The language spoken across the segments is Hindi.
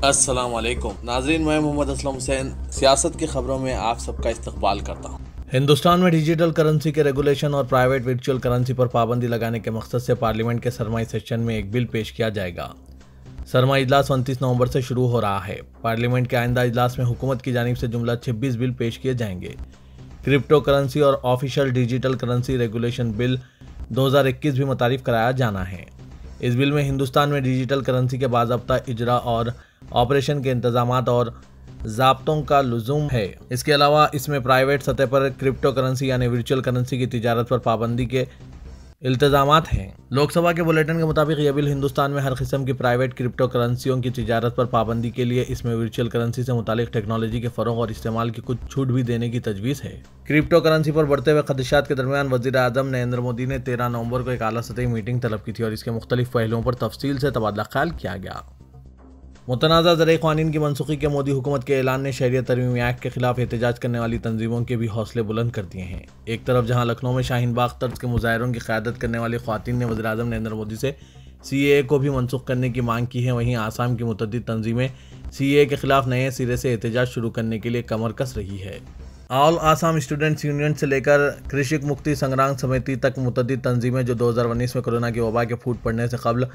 अस्सलाम वालेकुम नाज़रीन, मैं मोहम्मद असलम हुसैन सियासत की खबरों में आप सबका इस्तकबाल करता हूँ। हिंदुस्तान में डिजिटल करेंसी के रेगुलेशन और प्राइवेट वर्चुअल करेंसी पर पाबंदी लगाने के मकसद से पार्लियामेंट के सरमाई सेशन में एक बिल पेश किया जाएगा। सरमाई इजलास 29 नवंबर से शुरू हो रहा है। पार्लियामेंट के आइंदा इजलास में हुकूमत की जानिब से जुमला 26 बिल पेश किए जाएंगे। क्रिप्टो करेंसी और official digital currency regulation bill 2021 भी मुतारिफ कराया जाना है। इस बिल में हिंदुस्तान में डिजिटल करेंसी के बाज़ाब्ता इजरा और ऑपरेशन के इंतजामात और ज़ाब्तों का लुज़ूम है। इसके अलावा इसमें प्राइवेट सतह पर क्रिप्टो करेंसी यानी वर्चुअल करेंसी की तिजारत पर पाबंदी के इल्तजामात हैं। लोकसभा के बुलेटिन के मुताबिक यह बिल हिंदुस्तान में हर किस्म की प्राइवेट क्रिप्टो करेंसियों की तिजारत पर पाबंदी के लिए इसमें वर्चुअल करेंसी से मुतालिक टेक्नोलॉजी के फ़रोग़ और इस्तेमाल की कुछ छूट भी देने की तजवीज़ है। क्रिप्टो करेंसी पर बढ़ते हुए खदशात के दरमियान वज़ीर आज़म नरेंद्र मोदी ने 13 नवंबर को एक आला सतही मीटिंग तलब की थी और इसके मुख्तलिफ पहलुओं पर तफसील से तबादला ख्याल किया गया। मुतनाज़ा ज़र क़वानीन की मनसूखी के मोदी हुकूमत के ऐलान ने शहरियत तरमीमी एक्ट के खिलाफ एहतजाज करने वाली तंजीमों के भी हौसले बुलंद कर दिए हैं। एक तरफ जहां लखनऊ में शाहीन बाग तर्ज के मुजाहरों की क़यादत करने वाली ख़वातीन ने वज़ीर आज़म नरेंद्र मोदी से CAA को भी मनसूख करने की मांग की है, वहीं आसाम की मुतअद्दिद तंजीमें CAA के खिलाफ नए सिरे से एहतजाज शुरू करने के लिए कमर कस रही है। ऑल आसाम स्टूडेंट्स यूनियन से लेकर कृषक मुक्ति संग्राम समिति तक मुतअद्दिद तंजीमें जो 2019 में कोरोना की वबा के फूट पड़ने से कबल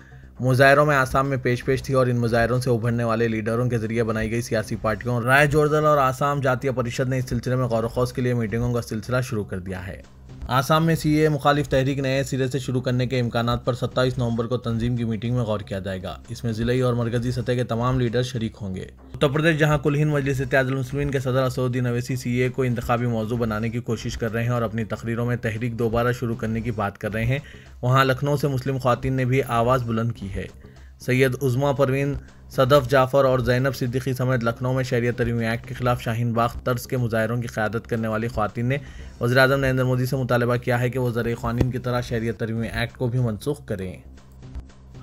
मुजाहरों में आसाम में पेश थी और इन मुजाहरों से उभरने वाले लीडरों के जरिए बनाई गई सियासी पार्टियों राय जोड़दल और आसाम जातीय परिषद ने इस सिलसिले में गौर ख़ौस के लिए मीटिंगों का सिलसिला शुरू कर दिया है। आसाम में CAA मुखालिफ तहरीक नए सिरे से शुरू करने के इम्कानात पर 27 नवंबर को तंजीम की मीटिंग में गौर किया जाएगा। इसमें ज़िलाई और मरकजी सतह के तमाम लीडर शरीक होंगे। उत्तर प्रदेश जहां कुल हिंद मजलिस इत्तेहादुल मुस्लिमीन के सदर असदुद्दीन अवैसी CAA को इंतखाबी मौजू बनाने की कोशिश कर रहे हैं और अपनी तकरीरों में तहरीक दोबारा शुरू करने की बात कर रहे हैं, वहाँ लखनऊ से मुस्लिम ख़वातीन ने भी आवाज़ बुलंद की है। सैयद उज़्मा परवीन, सदफ़ जाफ़र और ज़ैनब सिद्दीकी समेत लखनऊ में शहरियत तरमीमी एक्ट के खिलाफ शाहीन बाग तर्ज के मुजाहरों की क़यादत करने वाली ख़वातीन ने वज़ीर आज़म नरेंद्र मोदी से मुतालबा किया है कि वो ज़र क़वानीन की तरह शहरियत तरमीमी एक्ट को भी मनसूख करें।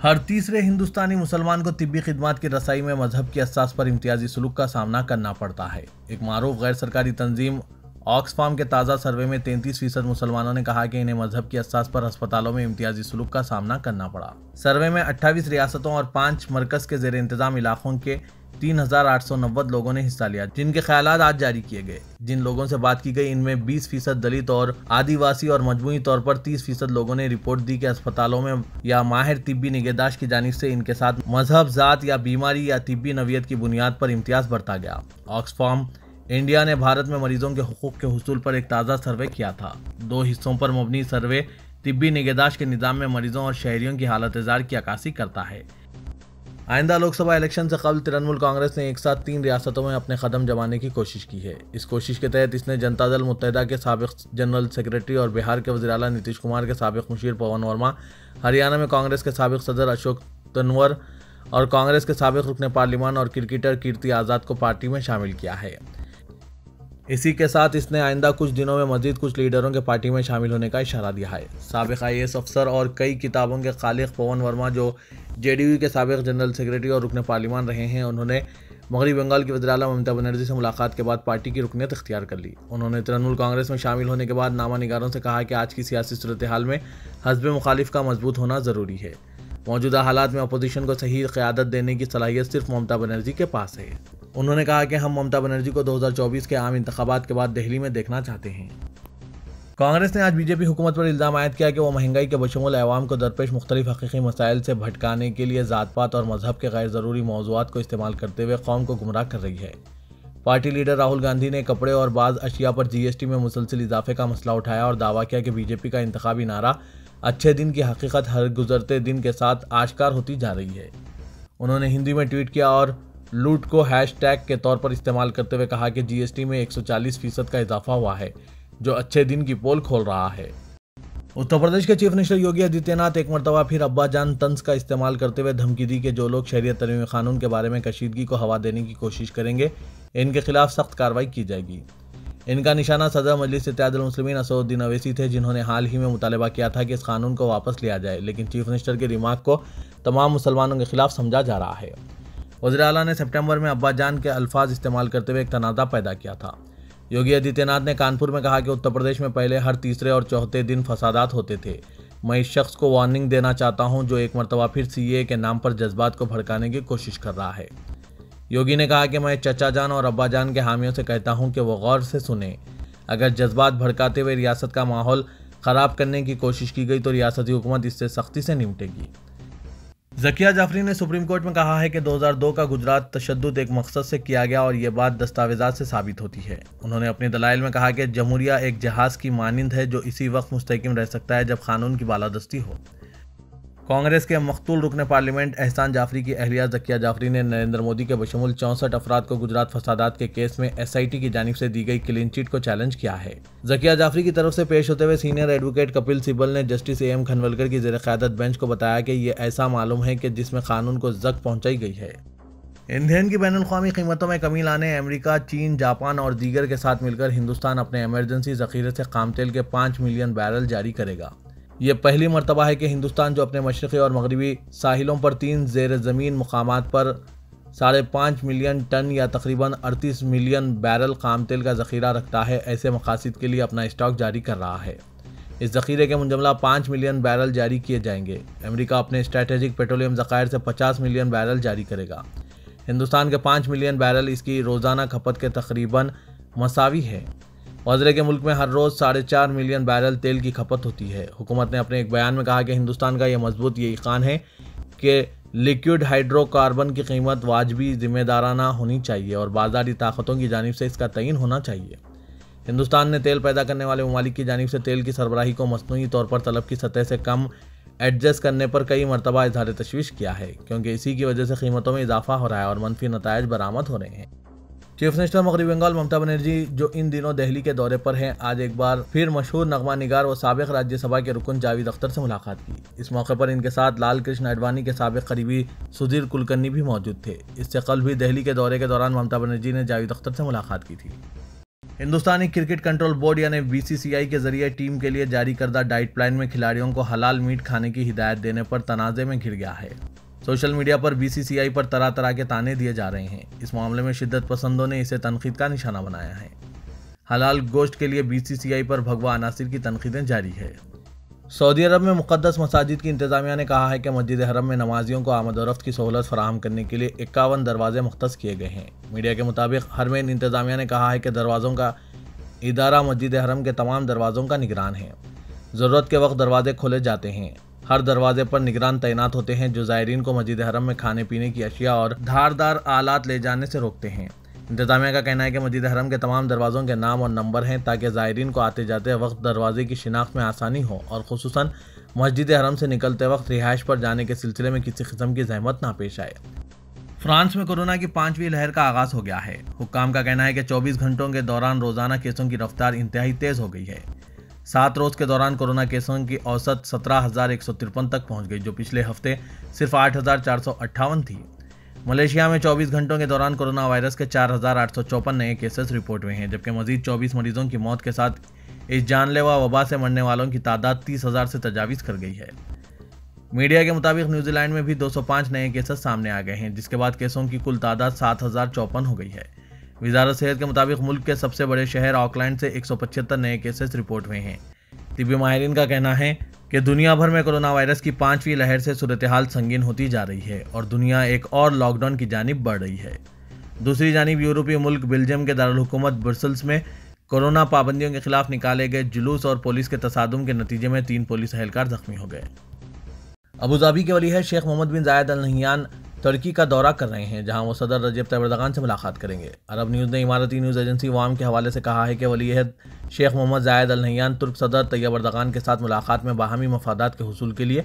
हर तीसरे हिंदुस्तानी मुसलमान को तिब्बी खिदमात की रसाई में मजहब की असास पर इम्तियाजी सलूक का सामना करना पड़ता है। एक मारूफ गैर सरकारी तंजीम ऑक्सफाम के ताज़ा सर्वे में 33% मुसलमानों ने कहा कि इन्हें मजहब की असास पर अस्पतालों में इम्तियाजी सलूक का सामना करना पड़ा। सर्वे में 28 रियासतों और 5 मरकज़ के ज़ेर इंतज़ाम इलाकों के 3890 लोगों ने हिस्सा लिया, जिनके ख्यालात आज जारी किए गए। जिन लोगों से बात की गई इनमें 20% दलित और आदिवासी और मजमूई तौर पर 30% लोगों ने रिपोर्ट दी कि अस्पतालों में या माहिर तिब्बी निगहदाश्त की जानिब से इनके साथ मजहब, ज़ात या बीमारी या तिब्बी नवियत की बुनियाद पर इम्तियाज़ बरता गया। ऑक्सफाम इंडिया ने भारत में मरीजों के हुकूक के हुसूल पर एक ताज़ा सर्वे किया था। 2 हिस्सों पर मबनी सर्वे तिब्बी निगहदाश्त के निज़ाम में मरीजों और शहरियों की हालत ज़ार की अक्कासी करता है। आइंदा लोकसभा इलेक्शन से कबल तृणमूल कांग्रेस ने एक साथ 3 रियासतों में अपने कदम जमाने की कोशिश की है। इस कोशिश के तहत इसने जनता दल मुत्तहिदा के साबिक़ जनरल सेक्रेटरी और बिहार के वज़ीर आला नीतीश कुमार के साबिक़ मुशीर पवन वर्मा, हरियाणा में कांग्रेस के साबिक़ सदर अशोक तन्वर और कांग्रेस के साबिक़ रुकन पार्लिमान और क्रिकेटर कीर्ति आज़ाद को पार्टी में शामिल किया है। इसी के साथ इसने आइंदा कुछ दिनों में मजीद कुछ लीडरों के पार्टी में शामिल होने का इशारा दिया है। साबिक़ IAS अफसर और कई किताबों के खालिक पवन वर्मा, जो JDU के साबिक़ जनरल सेक्रेटरी और रुकन पार्लिमान रहे हैं, उन्होंने मगरबी बंगाल की वज़ीर आला ममता बनर्जी से मुलाकात के बाद पार्टी की रुकनियत इख्तियार कर ली। उन्होंने तृणमूल कांग्रेस में शामिल होने के बाद नामा निगारों से कहा कि आज की सियासी सूरत हाल में हज़्ब मुखालिफ का मजबूत होना ज़रूरी है। मौजूदा हालात में अपोजिशन को सही क़यादत देने की सलाहियत सिर्फ ममता बनर्जी के पास है। उन्होंने कहा कि हम ममता बनर्जी को 2024 के आम इंतखाबात के बाद दिल्ली में देखना चाहते हैं। कांग्रेस ने आज बीजेपी हुकूमत पर इल्ज़ाम आयद किया कि वह महंगाई के बशमूल अवाम को दरपेश मुख्तलिफ हकीकी मसाइल से भटकाने के लिए ज़ात पात और मजहब के गैर ज़रूरी मौज़ूआत को इस्तेमाल करते हुए कौम को गुमराह कर रही है। पार्टी लीडर राहुल गांधी ने कपड़े और बाज़ अशिया पर GST में मुसलसल इजाफे का मसला उठाया और दावा किया कि बीजेपी का इंतखाबी नारा अच्छे दिन की हकीकत हर गुजरते दिन के साथ आश्कार होती जा रही है। उन्होंने हिंदी में ट्वीट किया और लूट को हैशटैग के तौर पर इस्तेमाल करते हुए कहा कि GST में 140% का इजाफा हुआ है, जो अच्छे दिन की पोल खोल रहा है। उत्तर प्रदेश के चीफ मिनिस्टर योगी आदित्यनाथ एक मरतबा फिर अब्बा जान तंज का इस्तेमाल करते हुए धमकी दी कि जो लोग शरीयत तरमीमी कानून के बारे में कशीदगी को हवा देने की कोशिश करेंगे, इनके खिलाफ सख्त कार्रवाई की जाएगी। इनका निशाना सदर मजलिस इत्तेहादुल मुस्लिमीन असदुद्दीन अवैसी थे, जिन्होंने हाल ही में मुतालबा किया था कि इस कानून को वापस लिया जाए, लेकिन चीफ मिनिस्टर के रिमार्क को तमाम मुसलमानों के खिलाफ समझा जा रहा है। वज़ीर आला ने सितंबर में अब्बा जान के अल्फाज इस्तेमाल करते हुए एक तनाज़ा पैदा किया था। योगी आदित्यनाथ ने कानपुर में कहा कि उत्तर प्रदेश में पहले हर तीसरे और चौथे दिन फसादात होते थे। मैं इस शख्स को वार्निंग देना चाहता हूं जो एक मरतबा फिर CAA के नाम पर जज्बात को भड़काने की कोशिश कर रहा है। योगी ने कहा कि मैं चचा जान और अब्बा जान के हामियों से कहता हूं कि वो गौर से सुने। अगर जज्बात भड़काते हुए रियासत का माहौल खराब करने की कोशिश की गई तो रियासती हुकूमत इससे सख्ती से निपटेगी। ज़किया जाफरी ने सुप्रीम कोर्ट में कहा है कि 2002 का गुजरात तशद्दुद एक मकसद से किया गया और ये बात दस्तावेज़ात से साबित होती है। उन्होंने अपने दलाइल में कहा कि जमहूरिया एक जहाज़ की मानिंद है जो इसी वक्त मुस्तहकम रह सकता है जब कानून की बालादस्ती हो। कांग्रेस के मकतूल रुकन पार्लियामेंट एहसान जाफरी की अहलिया ज़किया जाफरी ने नरेंद्र मोदी के बशमूल 64 अफराद को गुजरात फसादात के केस में SIT की जानिब से दी गई क्लीन चिट को चैलेंज किया है। ज़किया जाफरी की तरफ से पेश होते हुए सीनियर एडवोकेट कपिल सिब्बल ने जस्टिस AM खनवलकर की ज़ेर क़यादत बेंच को बताया कि ये ऐसा मालूम है कि जिसमें कानून को ज़ख्म पहुँचाई गई है। ईंधन की बैनुल-अक़वामी कीमतों में कमी लाने अमेरिका, चीन, जापान और दीगर के साथ मिलकर हिंदुस्तान अपने एमरजेंसी ज़ख़ीरे से खाम तेल के 5 मिलियन बैरल जारी करेगा। ये पहली मरतबा है कि हिंदुस्तान, जो अपने मशरक़ी और मगरबी साहिलों पर 3 ज़ेर ज़मीन मुकामात पर 5.5 मिलियन टन या तकरीबन 38 मिलियन बैरल खाम तेल का ज़ख़ीरा रखता है, ऐसे मकासद के लिए अपना स्टॉक जारी कर रहा है। इस ज़ख़ीरे के मुंजमला 5 मिलियन बैरल जारी किए जाएंगे। अमेरिका अपने स्ट्रैटेजिक पेट्रोलियम ज़ख़ायर से 50 मिलियन बैरल जारी करेगा। हिंदुस्तान के 5 मिलियन बैरल इसकी रोज़ाना खपत के तकरीबन मसावी है। वज़रे के मुल्क में हर रोज़ 4.5 मिलियन बैरल तेल की खपत होती है। हुकूमत ने अपने एक बयान में कहा कि हिंदुस्तान का यह मजबूत यकीन है कि लिक्विड हाइड्रोकार्बन की कीमत वाजबी, जिम्मेदाराना होनी चाहिए और बाज़ारी ताकतों की जानिब से इसका तयन होना चाहिए। हिंदुस्तान ने तेल पैदा करने वाले ममालिक की जानिब से तेल की सरबराही को मसनूई तौर पर तलब की सतह से कम एडजस्ट करने पर कई मरतबा इज़हार तशवीश किया है, क्योंकि इसी की वजह से कीमतों में इजाफा हो रहा है और मनफी नताइज बरामद हो रहे हैं। चीफ मिनिस्टर मगरबी बंगाल ममता बनर्जी, जो इन दिनों दिल्ली के दौरे पर हैं, आज एक बार फिर मशहूर नगमा निगार व साबिक राज्यसभा के रुकन जावेद अख्तर से मुलाकात की। इस मौके पर इनके साथ लाल कृष्ण आडवाणी के साबिक करीबी सुधीर कुलकर्णी भी मौजूद थे। इससे कल भी दिल्ली के दौरे के दौरान ममता बनर्जी ने जावेद अख्तर से मुलाकात की थी। हिंदुस्तानी क्रिकेट कंट्रोल बोर्ड यानी BCCI के जरिए टीम के लिए जारी करदा डाइट प्लान में खिलाड़ियों को हलाल मीट खाने की हिदायत देने पर तनाज़े में घिर गया है। सोशल मीडिया पर BCCI पर तरह तरह के ताने दिए जा रहे हैं। इस मामले में शिद्दत पसंदों ने इसे तनकीद का निशाना बनाया है। हलाल गोश्त के लिए BCCI पर भगवा अनासिर की तनकीदें जारी है। सऊदी अरब में मुक़द्दस मसाजिद की इंतज़ामिया ने कहा है कि मस्जिद हरम में नमाजियों को आमद और रफ्त की सहूलत फराहम करने के लिए 51 दरवाजे मुख्तस किए गए हैं। मीडिया के मुताबिक हरमैन इंतज़ामिया ने कहा है कि दरवाज़ों का इदारा मस्जिद हरम के तमाम दरवाज़ों का निगरान है। ज़रूरत के वक्त दरवाजे खोले जाते हैं। हर दरवाजे पर निगरान तैनात होते हैं जो ज़ायरीन को मस्जिद हरम में खाने पीने की अशिया और धारदार आलात ले जाने से रोकते हैं। इंतज़ामिया का कहना है कि मस्जिद हरम के तमाम दरवाज़ों के नाम और नंबर हैं ताकि ज़ायरीन को आते जाते वक्त दरवाजे की शिनाख्त में आसानी हो और खुसूसन मस्जिद हरम से निकलते वक्त रिहाइश पर जाने के सिलसिले में किसी किस्म की जहमत ना पेश आए। फ्रांस में कोरोना की 5वीं लहर का आगाज़ हो गया है। हुक्काम का कहना है कि 24 घंटों के दौरान रोज़ाना केसों की रफ्तार इंतहाई तेज़ हो गई है। 7 रोज़ के दौरान कोरोना केसों की औसत 17,153 तक पहुंच गई, जो पिछले हफ्ते सिर्फ 8,458 थी। मलेशिया में 24 घंटों के दौरान कोरोना वायरस के 4,854 नए केसेस रिपोर्ट हुए हैं, जबकि मजीद 24 मरीजों की मौत के साथ इस जानलेवा वबा से मरने वालों की तादाद 30,000 से तजावीज़ कर गई है। मीडिया के मुताबिक न्यूजीलैंड में भी 205 नए केसेस सामने आ गए हैं, जिसके बाद केसों की कुल तादाद 7,054 हो गई है। वजारत सेहत के मुताबिक मुल्क के सबसे बड़े शहर ऑकलैंड से 175 नए केसेस रिपोर्ट हुए हैं। तिब्बी माहिरीन का कहना है कि दुनिया भर में कोरोना वायरस की 5वीं लहर से सूरत हाल संगीन होती जा रही है और दुनिया एक और लॉकडाउन की जानिब बढ़ रही है। दूसरी जानिब यूरोपीय मुल्क बेल्जियम के दारुल हुकूमत ब्रसल्स में कोरोना पाबंदियों के खिलाफ निकाले गए जुलूस और पुलिस के तसादुम के नतीजे में 3 पुलिस एहलकार जख्मी हो गए। अबू धाबी के वली शेख मोहम्मद बिन जायद अल नहयान तुर्की का दौरा कर रहे हैं, जहां वो सदर रजब तैयब एर्दोगान से मुलाकात करेंगे। अरब न्यूज़ ने इमारती न्यूज़ एजेंसी वाम के हवाले से कहा है कि वलीअहद शेख मोहम्मद जायद अल नहयान तुर्क सदर तैयब एर्दोगान के साथ मुलाकात में बाहमी मफादात के हुसूल के लिए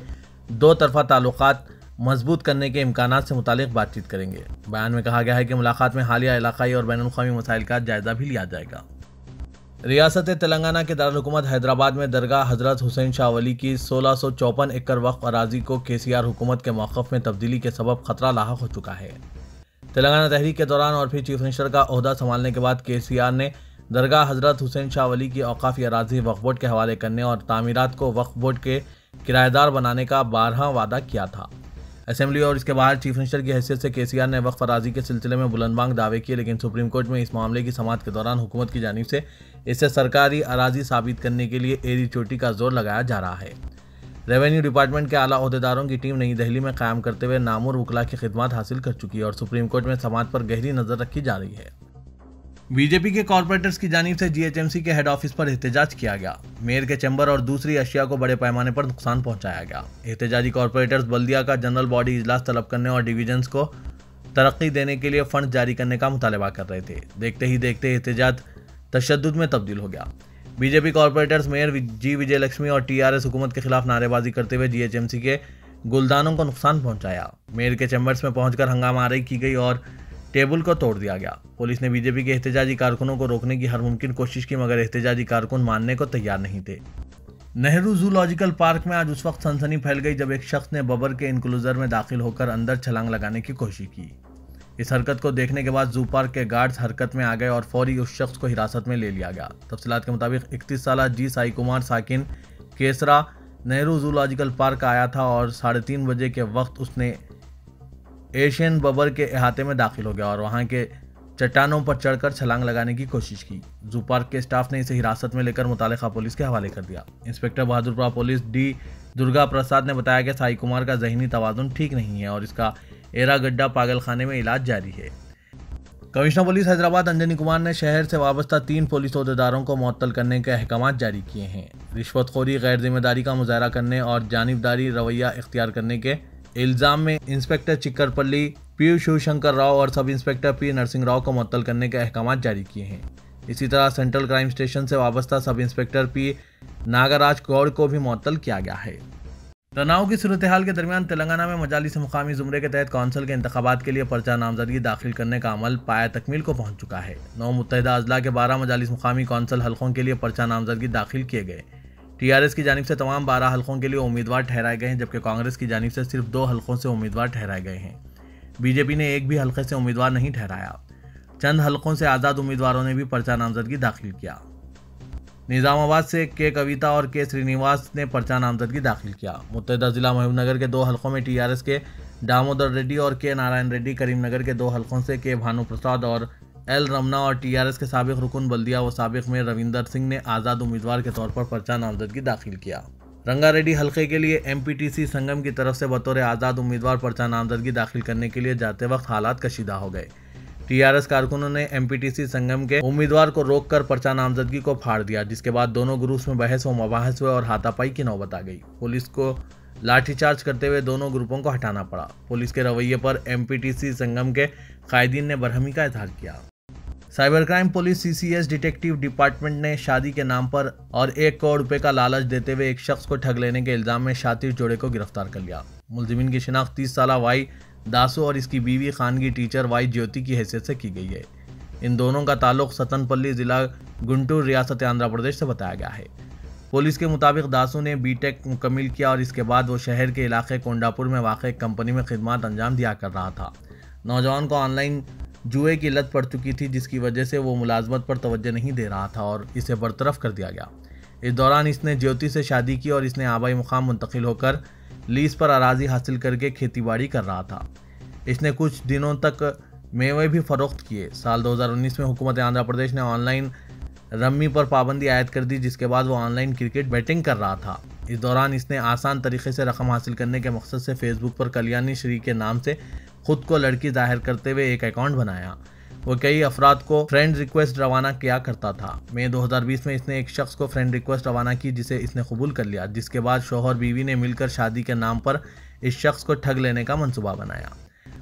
2 तरफ़ा ताल्लुकात मजबूत करने के इम्कानात से मुतालिक बातचीत करेंगे। बयान में कहा गया है कि मुलाकात में हालिया इलाकाई और बैनुल-अक़वामी मसाइल का जायज़ा भी लिया जाएगा। रियासत तेलंगाना के दारुल हुकूमत हैदराबाद में दरगाह हज़रत हुसैन शाह वली की 1654 एकड़ वक्फ अराजी को KCR हुकूमत के मौक़िफ़ में तब्दीली के सबब खतरा लाहक हो चुका है। तेलंगाना तहरीक के दौरान और फिर चीफ मिनिस्टर का ओहदा संभालने के बाद KCR ने दरगाह हज़रत हुसैन शाह वली की औक़ाफ़ी अराजी वक्फ बोर्ड के हवाले करने और तामीरात को वक्फ बोर्ड के किराएदार बनाने का 12वां वादा किया था। असेंबली और इसके बाहर चीफ मिनिस्टर की हैसियत से KCR ने वक्फ अराजी के सिलसिले में बुलंदबांग दावे किए, लेकिन सुप्रीम कोर्ट में इस मामले की समाअत के दौरान हुकूमत की जानिब से इसे सरकारी अराजी साबित करने के लिए एड़ी चोटी का जोर लगाया जा रहा है। रेवेन्यू डिपार्टमेंट के आला ओहदेदारों की टीम नई दिल्ली में कायम करते हुए नामुर वकला की खिदमत हासिल कर चुकी है और सुप्रीम कोर्ट में समाज पर गहरी नजर रखी जा रही है। बीजेपी के कॉरपोरेटर्स की जानिब से जीएचएमसी के हेड ऑफिस पर एहतजाज किया गया। मेयर के चैम्बर और दूसरी अशिया को बड़े पैमाने पर नुकसान पहुंचाया गया। एहतजाजी कॉरपोरेटर्स बल्दिया का जनरल बॉडी इजलास तलब करने और डिवीजन्स को तरक्की देने के लिए फंड जारी करने का मुतालबा कर रहे थे। देखते ही देखते एहतजाज तशद्दुद में तब्दील हो गया। बीजेपी कॉरपोरेटर्स मेयर जी विजयलक्ष्मी और टीआरएस हुकूमत के खिलाफ नारेबाजी करते हुए जीएचएमसी के गुलदानों को नुकसान पहुंचाया। मेयर के चैम्बर्स में पहुंचकर हंगामाराई की गई और टेबल को तोड़ दिया गया। पुलिस ने बीजेपी के एहतजाजी कारकुनों को रोकने की हर मुमकिन कोशिश की, मगर एहतजाजी कारकुन मानने को तैयार नहीं थे। नेहरू जूलॉजिकल पार्क में आज उस वक्त सनसनी फैल गई जब एक शख्स ने बबर के इंक्लोजर में दाखिल होकर अंदर छलांग लगाने की कोशिश की। इस हरकत को देखने के बाद जू पार्क के गार्ड्स हरकत में आ गए और फौरी उस शख्स को हिरासत में ले लिया गया। तफसीलात के मुताबिक 31 साल जी साई कुमार साकिन केसरा नेहरू जूलॉजिकल पार्क आया था और 3:30 बजे के वक्त उसने एशियन बबर के अहाते में दाखिल हो गया और वहां के चट्टानों पर चढ़कर छलांग लगाने की कोशिश की। जू पार्क के स्टाफ ने इसे हिरासत में लेकर मुतालिका पुलिस के हवाले कर दिया। Inspector Bahadurpura police D Durga Prasad ने बताया कि साई कुमार का जहनी तवाजुन ठीक नहीं है और इसका एरागड्डा पागल खाने में इलाज जारी है। कमिश्नर पुलिस हैदराबाद अंजनी कुमार ने शहर से वाबस्ता 3 पुलिस ओहदेदारों को मुअत्तल करने के अहकाम जारी किए हैं। रिश्वतखोरी, गैर जिम्मेदारी का मुजाहरा करने और जानिबदारी रवैया इख्तियार करने के इल्जाम में इंस्पेक्टर चिक्करपल्ली पी शिवशंकर राव और sub inspector P Narasimha Rao को मुअत्तल करने के अहकाम जारी किए हैं। इसी तरह सेंट्रल क्राइम स्टेशन से वाबस्ता sub inspector P Nagraj Gaur को भी मुअत्तल किया गया है। तनाव की सूरत हाल के दरमियान तेलंगाना में मजालिस मुकामी जुमरे के तहत कौंसिल के इंतखाबात के लिए पर्चा नामजदगी दाखिल करने का अमल पाया तकमील को पहुंच चुका है। 9 मुत्तहिदा अजला के 12 मजालिस मुकामी कौंसिल हल्कों के लिए पर्चा नामजदगी दाखिल किए गए। टीआरएस की जानिब से तमाम 12 हल्कों के लिए उम्मीदवार ठहराए गए हैं, जबकि कांग्रेस की जानिब से सिर्फ 2 हल्कों से उम्मीदवार ठहराए गए हैं। बीजेपी ने एक भी हल्के से उम्मीदवार नहीं ठहराया। चंद हल्कों से आज़ाद उम्मीदवारों ने भी पर्चा नामजदगी दाखिल किया। निजामाबाद से के कविता और के श्रीनिवास ने पर्चा नामजदगी दाखिल किया। मुत्तहिदा जिला महबूबनगर के 2 हल्कों में टीआरएस के दामोदर रेड्डी और के नारायण रेड्डी, करीमनगर के 2 हल्कों से के भानु प्रसाद और एल रमना और टीआरएस के साबिक रुकन बल्दिया व साबिक में रविंदर सिंह ने आज़ाद उम्मीदवार के तौर पर पर्चा नामजदगी दाखिल किया। रंगारेड्डी हल्के के लिए एमपीटीसी संगम की तरफ से बतौर आज़ाद उम्मीदवार पर्चा नामजदगी दाखिल करने के लिए जाते वक्त हालात कशीदा हो गए। टीआरएस कारकुनों ने एमपीटीसी संगम के उम्मीदवार को रोककर पर्चा नामजदगी को फाड़ दिया, जिसके बाद दोनों ग्रुप्स में बहस व मुबाहस हुए और हाथापाई की नौबत आ गई। पुलिस को लाठीचार्ज करते हुए दोनों ग्रुपों को हटाना पड़ा। पुलिस के रवैये पर एमपीटीसी संगम के कायदीन ने बरहमी का इजहार किया। Cyber crime police CCS detective department ने शादी के नाम पर और 1 करोड़ रुपए का लालच देते हुए एक शख्स को ठग लेने के इल्जाम में शातिर जोड़े को गिरफ्तार कर लिया। मुलजिमीन की शिनाख्त 30 साल वाई दासू और इसकी बीवी खानगी टीचर वाई ज्योति की हैसियत से की गई है। इन दोनों का ताल्लुक सतनपल्ली जिला गुंटूर रियासत आंध्र प्रदेश से बताया गया है। पुलिस के मुताबिक दासू ने बीटेक मुकम्मिल किया और इसके बाद वो शहर के इलाके कोंडापुर में वाक़ एक कंपनी में खिदमत अंजाम दिया कर रहा था। नौजवान को ऑनलाइन जुए की लत पड़ चुकी थी, जिसकी वजह से वो मुलाजमत पर तवज्जो नहीं दे रहा था और इसे बरतरफ कर दिया गया। इस दौरान इसने ज्योति से शादी की और इसने आबाई मुकाम मुंतकिल होकर लीज पर अराजी हासिल करके खेतीबाड़ी कर रहा था। इसने कुछ दिनों तक मेवे भी फरोख्त किए। साल 2019 में हुकूमत आंध्र प्रदेश ने ऑनलाइन रम्मी पर पाबंदी आयद कर दी, जिसके बाद वो ऑनलाइन क्रिकेट बैटिंग कर रहा था। इस दौरान इसने आसान तरीके से रकम हासिल करने के मकसद से फेसबुक पर कल्याणी श्री के नाम से खुद को लड़की जाहिर करते हुए एक अकाउंट बनाया। वो कई अफराद को फ्रेंड रिक्वेस्ट रवाना किया करता था। मई 2020 में इसने एक शख्स को फ्रेंड रिक्वेस्ट रवाना की, जिसे इसने कबूल कर लिया, जिसके बाद शौहर बीवी ने मिलकर शादी के नाम पर इस शख्स को ठग लेने का मंसूबा बनाया।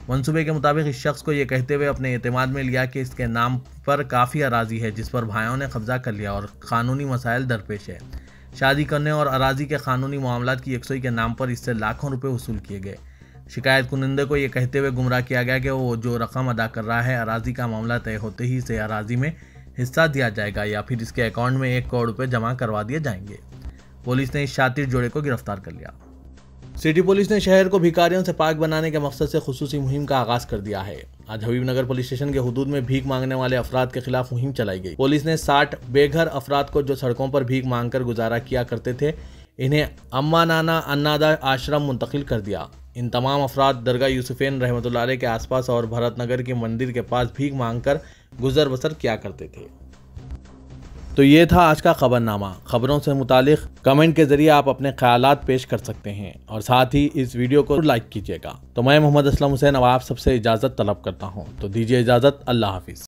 मंसूबे के मुताबिक इस शख्स को ये कहते हुए अपने एतमाद में लिया कि इसके नाम पर काफ़ी अराजी है, जिस पर भाइयों ने कब्जा कर लिया और कानूनी मसाइल दरपेश है। शादी करने और अराजी के कानूनी मामलात की यकसुई के नाम पर इससे लाखों रुपए वसूल किए गए। शिकायत कुनिंदे को ये कहते हुए गुमराह किया गया कि वो जो रकम अदा कर रहा है, अराजी का मामला तय होते ही इसे अराजी में हिस्सा दिया जाएगा या फिर इसके अकाउंट में 1 करोड़ रुपए जमा करवा दिए जाएंगे। पुलिस ने इस शातिर जोड़े को गिरफ्तार कर लिया। सिटी पुलिस ने शहर को भिखारियों से पाक बनाने के मकसद से खुसूसी मुहिम का आगाज कर दिया है। आज हबीबनगर पुलिस स्टेशन के हुदूद में भीख मांगने वाले अफराद के खिलाफ मुहिम चलाई गई। पुलिस ने 60 बेघर अफराद को जो सड़कों पर भीख मांगकर गुजारा किया करते थे, इन्हें अम्मा नाना अन्नादा आश्रम मुंतकिल कर दिया। इन तमाम अफराद दरगाह यूसुफैन रहमतुल्लाह अलैह के आसपास और भरत नगर के मंदिर के पास भीख मांगकर गुजर बसर किया करते थे। तो ये था आज का खबरनामा। खबरों से मुतालिक कमेंट के जरिए आप अपने ख्यालात पेश कर सकते हैं और साथ ही इस वीडियो को लाइक कीजिएगा। तो मैं मोहम्मद असलम हुसैन अब आप सबसे इजाज़त तलब करता हूँ। तो दीजिए इजाज़त। अल्लाह हाफिज़।